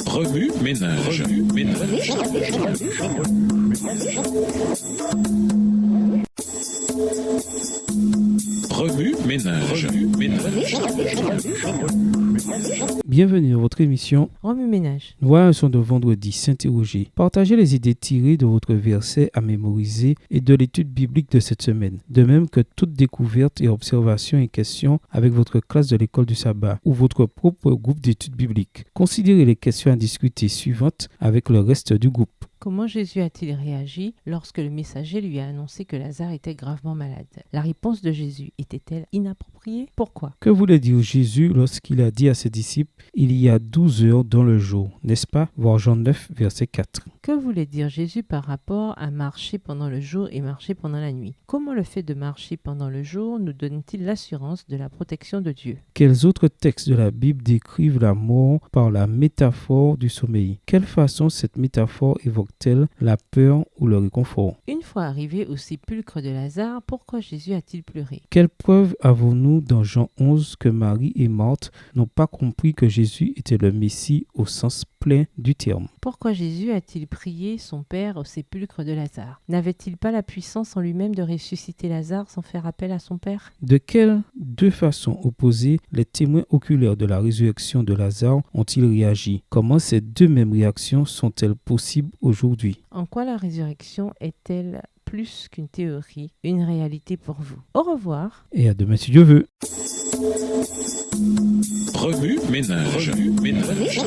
Remue ménage. Remue ménage. Bienvenue dans votre émission Remue ménage. Voilà un son de vendredi, s'interroger. Partagez les idées tirées de votre verset à mémoriser et de l'étude biblique de cette semaine. De même que toute découverte et observation et question avec votre classe de l'école du sabbat ou votre propre groupe d'études bibliques. Considérez les questions à discuter suivantes avec le reste du groupe. Comment Jésus a-t-il réagi lorsque le messager lui a annoncé que Lazare était gravement malade? La réponse de Jésus était-elle inappropriée? Pourquoi? Que voulait dire Jésus lorsqu'il a dit à ses disciples « Il y a 12 heures dans le jour », n'est-ce pas? Voir Jean 9, verset 4. Que voulait dire Jésus par rapport à marcher pendant le jour et marcher pendant la nuit? Comment le fait de marcher pendant le jour nous donne-t-il l'assurance de la protection de Dieu? Quels autres textes de la Bible décrivent la mort par la métaphore du sommeil? Quelle façon cette métaphore évoque-t-elle la peur ou le réconfort? Une fois arrivé au sépulcre de Lazare, pourquoi Jésus a-t-il pleuré? Quelle preuve avons-nous dans Jean 11 que Marie et Marthe n'ont pas compris que Jésus était le Messie au sens plein du terme? Pourquoi Jésus a-t-il prié son Père au sépulcre de Lazare? N'avait-il pas la puissance en lui-même de ressusciter Lazare sans faire appel à son Père? De quelles deux façons opposées les témoins oculaires de la résurrection de Lazare ont-ils réagi? Comment ces deux mêmes réactions sont-elles possibles aujourd'hui? En quoi la résurrection est-elle plus qu'une théorie, une réalité pour vous? Au revoir. Et à demain si Dieu veut. Remue ménage. Remue ménage.